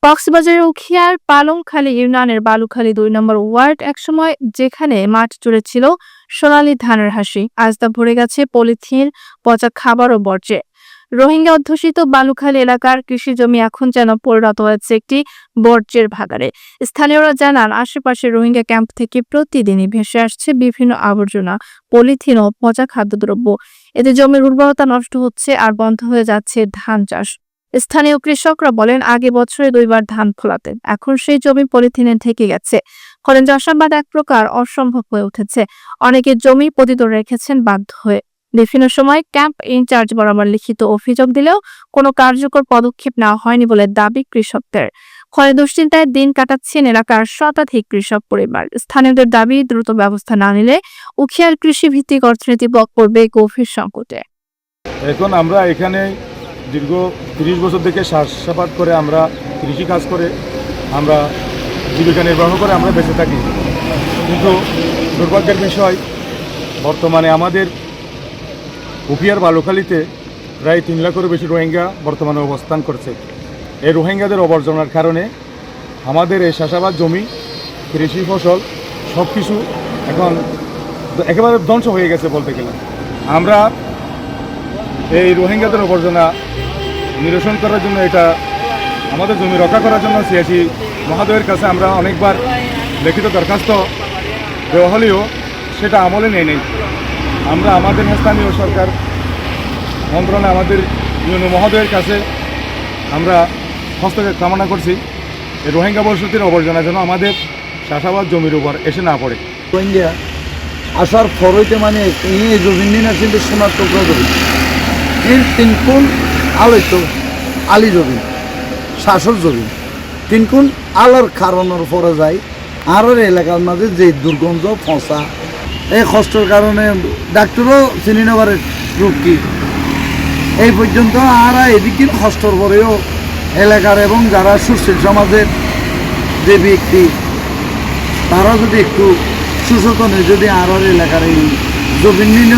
কক্সবাজারের উখিয়ার পালংখালী ইউনিয়নের বালুখালী ২ নম্বর ওয়ার্ড একসময় যেখানে মাঠ জুড়ে ছিল সোনালী ধানের হাসি, আজ তা ভরে গেছে পলিথিন, পচা খাবার ও বর্জ্যে। রোহিঙ্গা অধ্যুষিত বালুখালী এলাকার কৃষি জমি এখন যেন পরিণত হয়েছে একটি বর্জ্যের ভাগাড়ে। স্থানীয়রা জানান, আশেপাশের রোহিঙ্গা ক্যাম্প থেকে প্রতিদিনই ভেসে আসছে বিভিন্ন আবর্জনা, পলিথিন ও পচা খাদ্যদ্রব্য। এতে জমির উর্বরতা নষ্ট হচ্ছে আর বন্ধ হয়ে যাচ্ছে ধান চাষ। স্থানীয় কৃষকরা বলেন, আগে বছরে ২ বার ধান ফলাতেন, এখন সেই জমি পলিথিনে ঢেকে গেছে। ফলে চাষাবাদ এক প্রকার অসম্ভব হয়ে উঠেছে। অনেকে জমি পতিত রেখেছেন বাধ্য হয়ে। বিভিন্ন সময় ক্যাম্প ইনচার্জ বরাবর লিখিত অভিযোগ দিলেও কোনো কার্যকর পদক্ষেপ নেওয়া হয়নি বলে দাবি কৃষকদের। ফলে দুশ্চিন্তায় দিন কাটাচ্ছেন এলাকার শতাধিক কৃষক পরিবার। স্থানীয়দের দাবি, দ্রুত ব্যবস্থা না নিলে উখিয়ার কৃষিভিত্তিক অর্থনীতি পড়বে গভীর সংকটে। এখন আমরা এখানে দীর্ঘ ৩০ বছর থেকে চাষাবাদ করে আমরা কৃষি কাজ করে আমরা জীবিকা নির্বাহ করে আমরা বেঁচে থাকি। কিন্তু দুর্ভাগ্যের বিষয়, বর্তমানে আমাদের উখিয়ার বালুখালীতে প্রায় ৩ লাখেরও বেশি রোহিঙ্গা বর্তমানে অবস্থান করছে। এই রোহিঙ্গাদের আবর্জনার কারণে আমাদের এই চাষাবাদ জমি, কৃষি ফসল সব কিছু এখন একেবারে ধ্বংস হয়ে গেছে বলতে গেলে। আমরা এই রোহিঙ্গাদের আবর্জনা নিরসন করার জন্য, এটা আমাদের জমি রক্ষা করার জন্য সিয়াসি মহোদয়ের কাছে আমরা অনেকবার লিখিত দরখাস্ত দেওয়া হলেও সেটা আমলে নেই। আমরা আমাদের স্থানীয় সরকার মন্ত্রণালয়, আমাদের ইউনো মহোদয়ের কাছে আমরা হস্তক্ষেপ কামনা করছি, এই রোহিঙ্গা বসতির আবর্জনা যেন আমাদের চাষাবাদ জমির উপর এসে না পড়ে। রোহিঙ্গা আসার ফরইতে মানে এই জমিন নিন আছে সোনার টুকরা জমি, এর ৩ কোণ আলোইত আলি জমি, শাসর জমি ৩ কোণ আলোর কারণের পরে যায়। আর এলাকার মাঝে যে দুর্গন্ধ ফসা, এই কষ্টের কারণে ডাক্তারও চিনি নেবার রোগ কি এই পর্যন্ত। আর এদিকে কষ্টর পরেও এলাকার এবং যারা সুশীল সমাজের যে ব্যক্তি, তারা যদি একটু সুসচেতন হয়ে যদি আর এলাকার এই জমিন